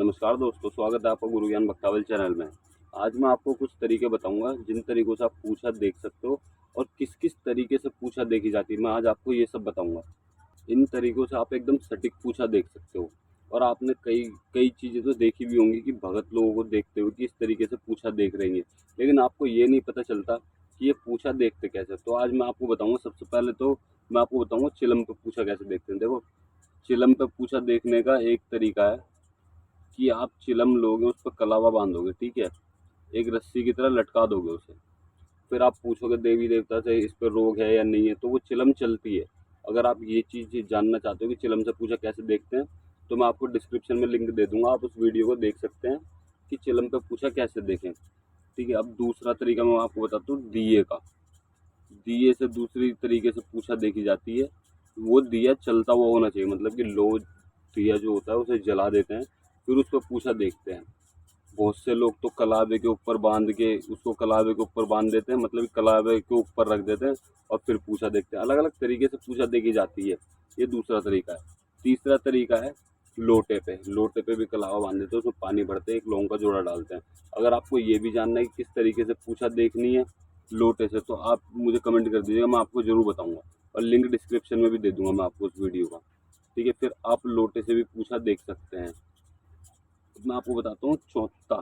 नमस्कार दोस्तों, स्वागत है आपका गुरु ज्ञान बख्तावल चैनल में। आज मैं आपको कुछ तरीके बताऊंगा जिन तरीकों से आप पूछा देख सकते हो और किस किस तरीके से पूछा देखी जाती है। मैं आज आपको ये सब बताऊंगा। इन तरीकों से आप एकदम सटीक पूछा देख सकते हो। और आपने कई कई चीज़ें तो देखी भी होंगी कि भगत लोगों को देखते हो कि इस तरीके से पूछा देख रही है, लेकिन आपको ये नहीं पता चलता कि ये पूछा देखते कैसे। तो आज मैं आपको बताऊंगा। सबसे पहले तो मैं आपको बताऊंगा चिलम पे पूछा कैसे देखते हैं। देखो, चिलम पे पूछा देखने का एक तरीका है कि आप चिलम लोगे, उस पर कलावा बांधोगे, ठीक है, एक रस्सी की तरह लटका दोगे उसे। फिर आप पूछोगे देवी देवता से इस पर रोग है या नहीं है, तो वो चिलम चलती है। अगर आप ये चीज़ जानना चाहते हो कि चिलम से पूछा कैसे देखते हैं, तो मैं आपको डिस्क्रिप्शन में लिंक दे दूंगा, आप उस वीडियो को देख सकते हैं कि चिलम पे पूछा कैसे देखें। ठीक है, अब दूसरा तरीका मैं आपको बताता हूँ दिए का। दिए से दूसरी तरीके से पूछा देखी जाती है। वो दिया चलता हुआ होना चाहिए, मतलब कि लो दिया जो होता है उसे जला देते हैं, फिर उस पर पूछा देखते हैं। बहुत से लोग तो कलावे के ऊपर बांध के उसको कलावे के ऊपर बांध देते हैं, मतलब कि कलावे के ऊपर रख देते हैं और फिर पूछा देखते हैं। अलग अलग तरीके से पूछा देखी जाती है। ये दूसरा तरीका है। तीसरा तरीका है लोटे पे। लोटे पे भी कलावा बांध देते हैं, उसमें पानी भरते हैं, एक लौंग का जोड़ा डालते हैं। अगर आपको ये भी जानना है कि किस तरीके से पूछा देखनी है लोटे से, तो आप मुझे कमेंट कर दीजिएगा, मैं आपको ज़रूर बताऊंगा और लिंक डिस्क्रिप्शन में भी दे दूंगा मैं आपको उस वीडियो का। ठीक है, फिर आप लोटे से भी पूछा देख सकते हैं। मैं आपको बताता हूँ चौथा।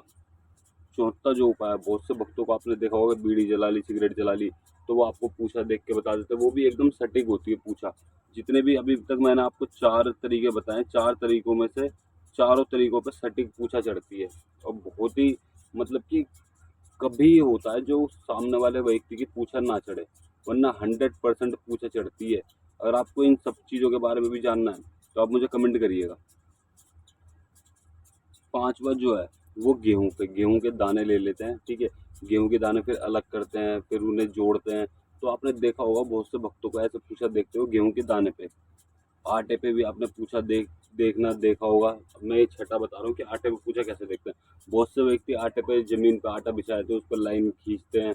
चौथा जो उपाय है, बहुत से भक्तों को आपने देखा होगा, बीड़ी जला ली, सिगरेट जला ली, तो वो आपको पूछा देख के बता देते हैं। वो भी एकदम सटीक होती है पूछा। जितने भी अभी तक मैंने आपको 4 तरीके बताए, 4 तरीकों में से चारों तरीकों पे सटीक पूछा चढ़ती है। और बहुत ही, मतलब कि कभी होता है जो सामने वाले व्यक्ति की पूछा ना चढ़े, वरना 100% पूछा चढ़ती है। अगर आपको इन सब चीज़ों के बारे में भी जानना है तो आप मुझे कमेंट करिएगा। पांचवा जो है वो गेहूं पे। गेहूं के दाने ले लेते हैं, ठीक है, गेहूं के दाने फिर अलग करते हैं, फिर उन्हें जोड़ते हैं। तो आपने देखा होगा बहुत से भक्तों को ऐसे पूछा देखते हो गेहूं के दाने पे। आटे पे भी आपने पूछा देखना देखा होगा। मैं ये छठा बता रहा हूँ कि आटे पे पूछा कैसे देखते हैं। बहुत से व्यक्ति आटे पे जमीन पे आटा बिछाते हैं, उस पर लाइन खींचते हैं,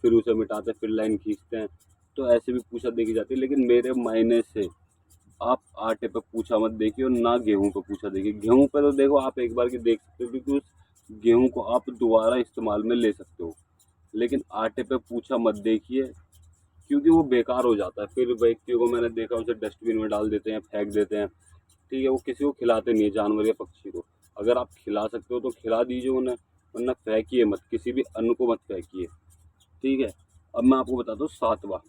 फिर उसे मिटाते हैं, फिर लाइन खींचते हैं। तो ऐसे भी पूछा देखी जाती है, लेकिन मेरे मायने से आप आटे पे पूछा मत देखिए और ना गेहूं पे पूछा देखिए। गेहूं पे तो देखो आप एक बार की देख सकते हो, क्योंकि उस गेहूं को आप दोबारा इस्तेमाल में ले सकते हो। लेकिन आटे पे पूछा मत देखिए, क्योंकि वो बेकार हो जाता है। फिर व्यक्तियों को मैंने देखा, उसे डस्टबिन में डाल देते हैं, फेंक देते हैं। ठीक है, वो किसी को खिलाते नहीं है, जानवर या पक्षी को। अगर आप खिला सकते हो तो खिला दीजिए उन्हें, वरना फेंकिए मत, किसी भी अन्न को मत फेंकिए। ठीक है, अब मैं आपको बताता हूँ सातवां।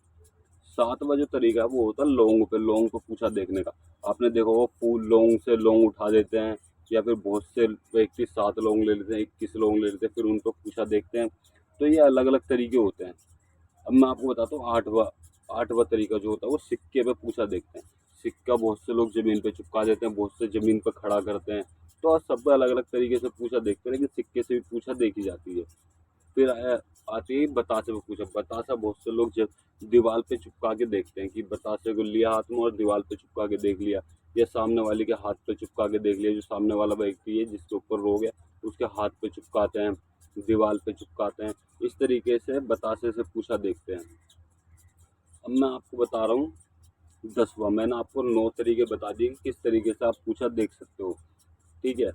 सातवां जो तरीका है वो होता है लौंग पे। लौंग पे पूछा देखने का। आपने देखा होगा, फूल लौंग से लौंग उठा देते हैं, या फिर बहुत से व्यक्ति 7 लौंग ले लेते हैं, 21 लौंग ले लेते हैं, फिर उन पर पूछा देखते हैं। तो ये अलग अलग तरीके होते हैं। अब मैं आपको बताता हूँ आठवां। आठवां तरीका जो होता है वो सिक्के पे पूछा देखते हैं। सिक्का बहुत से लोग जमीन पे चिपका देते हैं, बहुत से जमीन पे खड़ा करते हैं। तो सब पे अलग अलग तरीके से पूछा देखते हैं, लेकिन सिक्के से भी पूछा देखी जाती है। फिर आती है बतासे पे पूछा। बतासा बहुत से लोग जब दीवार पे चिपका के देखते हैं कि बतासे को लिया हाथ में और दीवार पे चिपका के देख लिया, या सामने वाले के हाथ पे चिपका के देख लिया। जो सामने वाला व्यक्ति है जिसके ऊपर रोग है, उसके हाथ पे चिपकाते हैं, दीवार पे चिपकाते हैं। इस तरीके से बतासे से पूछा देखते हैं। अब मैं आपको बता रहा हूँ 10वां। मैंने आपको 9 तरीके बता दिए कि किस तरीके से आप पूछा देख सकते हो। ठीक है,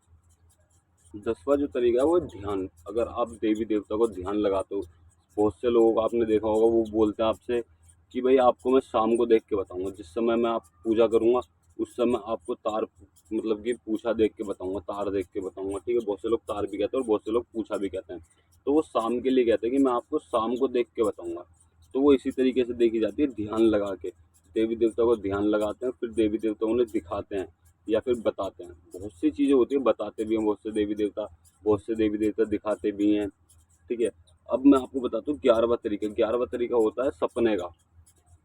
10वां जो तरीका है वो है ध्यान। अगर आप देवी देवता को ध्यान लगाते हो, बहुत से लोगों को आपने देखा होगा, वो बोलते हैं आपसे कि भाई आपको मैं शाम को देख के बताऊंगा, जिस समय मैं आप पूजा करूंगा उस समय आपको तार, मतलब कि पूछा देख के बताऊंगा, तार देख के बताऊंगा। ठीक है, बहुत से लोग तार भी कहते हैं और बहुत से लोग पूछा भी कहते हैं। तो वो शाम के लिए कहते हैं कि मैं आपको शाम को देख के बताऊंगा। तो वो इसी तरीके से देखी जाती है, ध्यान लगा के। देवी देवता को ध्यान लगाते हैं, फिर देवी देवता उन्हें दिखाते हैं या फिर बताते हैं। बहुत सी चीज़ें होती हैं, बताते भी हैं बहुत से देवी देवता, बहुत से देवी देवता दिखाते भी हैं। ठीक है, अब मैं आपको बताता हूँ 11वां तरीका। 11वां तरीका होता है सपने का।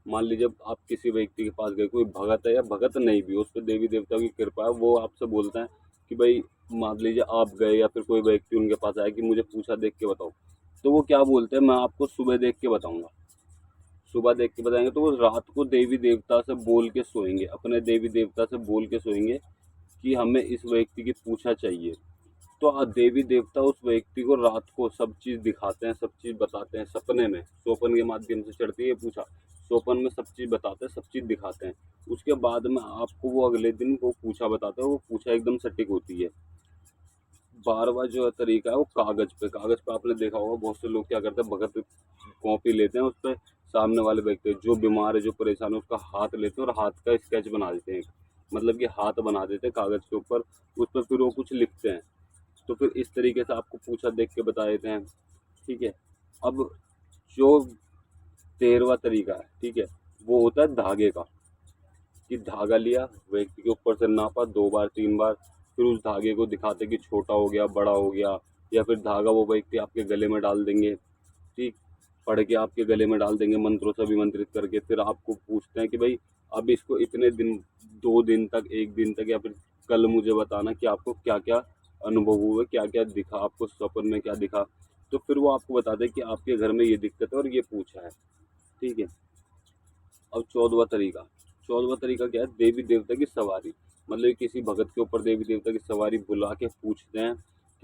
मान लीजिए आप किसी व्यक्ति के पास गए, कोई भगत है या भगत नहीं भी, उस पर देवी देवता की कृपा है, वो आपसे बोलते हैं कि भाई, मान लीजिए आप गए या फिर कोई व्यक्ति उनके पास आया कि मुझे पूछा देख के बताओ, तो वो क्या बोलते हैं, मैं आपको सुबह देख के बताऊंगा। सुबह देख के बताएंगे तो वो रात को देवी देवता से बोल के सोएंगे, अपने देवी देवता से बोल के सोएंगे कि हमें इस व्यक्ति की पूछा चाहिए। तो देवी देवता उस व्यक्ति को रात को सब चीज़ दिखाते हैं, सब चीज़ बताते हैं सपने में। सोपन के माध्यम से चढ़ती है पूछा, सोपन में सब चीज़ बताते हैं, सब चीज़ दिखाते हैं। उसके बाद में आपको वो अगले दिन वो पूछा बताते हैं, वो पूछा एकदम सटीक होती है। 12वां जो तरीका है वो कागज पे आपने देखा होगा बहुत से लोग क्या करते हैं, भगत कॉपी लेते हैं, उस पे सामने वाले व्यक्ति जो बीमार है जो परेशान है उसका हाथ लेते हैं और हाथ का स्केच बना देते हैं, मतलब कि हाथ बना देते हैं कागज के ऊपर, उस पर फिर वो कुछ लिखते हैं। तो फिर इस तरीके से आपको पूछा देख के बता देते हैं। ठीक है। अब जो 13वां तरीका है, ठीक है, वो होता है धागे का, कि धागा लिया, व्यक्ति के ऊपर से नापा 2 बार 3 बार, फिर उस धागे को दिखाते कि छोटा हो गया बड़ा हो गया, या फिर धागा वो व्यक्ति आपके गले में डाल देंगे। ठीक, पढ़ के आपके गले में डाल देंगे मंत्रों से अभिमंत्रित करके, फिर आपको पूछते हैं कि भाई अब इसको इतने दिन, 2 दिन तक, 1 दिन तक, या फिर कल मुझे बताना कि आपको क्या क्या अनुभव हुए, क्या क्या दिखा, आपको सपन में क्या दिखा। तो फिर वो आपको बताते हैं कि आपके घर में ये दिक्कत है और ये पूछा है। ठीक है। अब 14वां तरीका क्या है, देवी देवता की सवारी, मतलब किसी भगत के ऊपर देवी देवता की सवारी बुला के पूछते हैं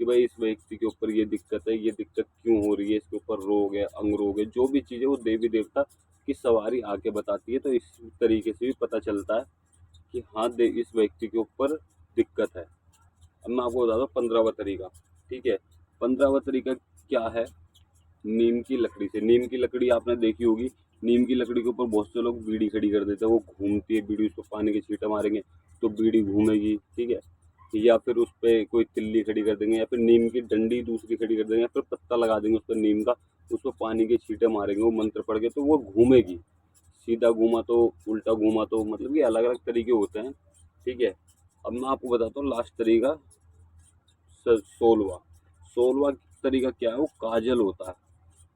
कि भाई इस व्यक्ति के ऊपर ये दिक्कत है, ये दिक्कत क्यों हो रही है, इसके ऊपर रोग है, अंग रोग है, जो भी चीज़ है वो देवी देवता की सवारी आके बताती है। तो इस तरीके से भी पता चलता है कि हाँ इस व्यक्ति के ऊपर दिक्कत है। अब मैं आपको बता दूँ 15वां तरीका। ठीक है। 15वां तरीका क्या है, नीम की लकड़ी से। नीम की लकड़ी आपने देखी होगी, नीम की लकड़ी के ऊपर बहुत से लोग बीड़ी खड़ी कर देते हैं, वो घूमती है बीड़ी, उसको पानी के छींटे मारेंगे तो बीड़ी घूमेगी। ठीक है। या फिर उस पर कोई तिल्ली खड़ी कर देंगे, या फिर नीम की डंडी दूसरी खड़ी कर देंगे, या फिर पत्ता लगा देंगे उस पर नीम का, उस पर पानी के छींटे मारेंगे, वो मंत्र पढ़ के तो वो घूमेगी। सीधा घूमा तो, उल्टा घूमा तो, मतलब कि अलग अलग तरीके होते हैं। ठीक है। अब मैं आपको बताता हूँ लास्ट तरीका, 16वां तरीका क्या है, वो काजल होता है।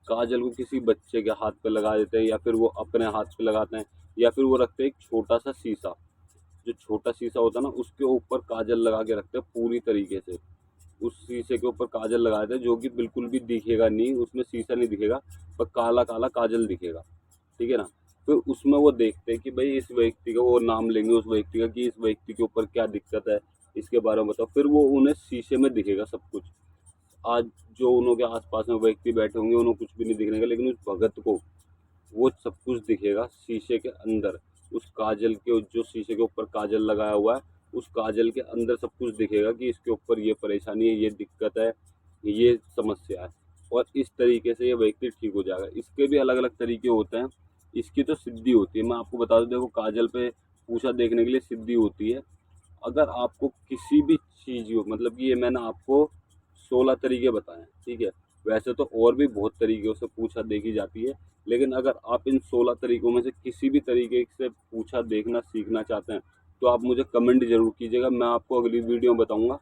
काजल को किसी बच्चे के हाथ पे लगा देते हैं, या फिर वो अपने हाथ पे लगाते हैं, या फिर वो रखते हैं एक छोटा सा शीशा, जो छोटा शीशा होता है ना उसके ऊपर काजल लगा के रखते हैं पूरी तरीके से। उस शीशे के ऊपर काजल लगा देते हैं जो कि बिल्कुल भी दिखेगा नहीं, उसमें शीशा नहीं दिखेगा, पर काला काला काजल दिखेगा। ठीक है ना। फिर उसमें वो देखते हैं कि भाई इस व्यक्ति का, वो नाम लेंगे उस व्यक्ति का कि इस व्यक्ति के ऊपर क्या दिक्कत है, इसके बारे में बताओ। फिर वो उन्हें शीशे में दिखेगा सब कुछ। आज जो उनके आसपास में व्यक्ति बैठे होंगे उन्हें कुछ भी नहीं दिखने का, लेकिन उस भगत को वो सब कुछ दिखेगा शीशे के अंदर। उस काजल के, जो शीशे के ऊपर काजल लगाया हुआ है, उस काजल के अंदर सब कुछ दिखेगा कि इसके ऊपर ये परेशानी है, ये दिक्कत है, ये समस्या है। और इस तरीके से ये व्यक्ति ठीक हो जाएगा। इसके भी अलग अलग तरीके होते हैं। इसकी तो सिद्धि होती है, मैं आपको बता दूं, देखो काजल पे पूछा देखने के लिए सिद्धि होती है। अगर आपको किसी भी चीज़ हो, मतलब कि ये मैंने आपको 16 तरीके बताएं। ठीक है। वैसे तो और भी बहुत तरीक़ों से पूछा देखी जाती है, लेकिन अगर आप इन 16 तरीकों में से किसी भी तरीके से पूछा देखना सीखना चाहते हैं तो आप मुझे कमेंट ज़रूर कीजिएगा। मैं आपको अगली वीडियो में बताऊंगा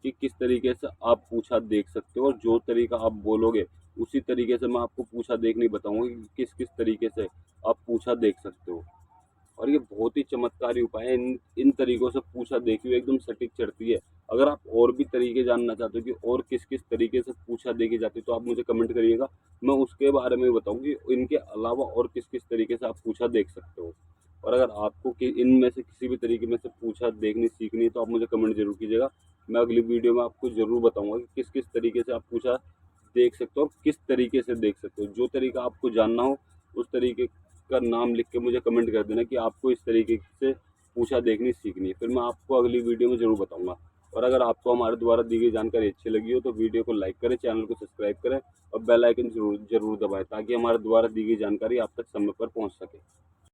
कि किस तरीके से आप पूछा देख सकते हो, और जो तरीका आप बोलोगे उसी तरीके से मैं आपको पूछा देखनी बताऊंगा कि किस किस तरीके से आप पूछा देख सकते हो। और ये बहुत ही चमत्कारी उपाय है। इन तरीकों से पूछा देखी हुई एकदम सटीक चढ़ती है। अगर आप और भी तरीके जानना चाहते हो कि और किस किस तरीके से पूछा देखी जाती है तो आप मुझे कमेंट करिएगा, मैं उसके बारे में बताऊंगी। इनके अलावा और किस किस तरीके से आप पूछा देख सकते हो। और अगर आपको कि इनमें से किसी भी तरीके में से पूछा देखनी सीखनी है तो आप मुझे कमेंट जरूर कीजिएगा। मैं अगली वीडियो में आपको ज़रूर बताऊंगा कि किस किस तरीके से आप पूछा देख सकते हो और किस तरीके से देख सकते हो। जो तरीका आपको जानना हो उस तरीके का नाम लिख के मुझे कमेंट कर देना कि आपको इस तरीके से पूछा देखनी सीखनी है, फिर मैं आपको अगली वीडियो में ज़रूर बताऊंगा। और अगर आपको हमारे द्वारा दी गई जानकारी अच्छी लगी हो तो वीडियो को लाइक करें, चैनल को सब्सक्राइब करें और बेल आइकन जरूर दबाएं ताकि हमारे द्वारा दी गई जानकारी आप तक समय पर पहुंच सके।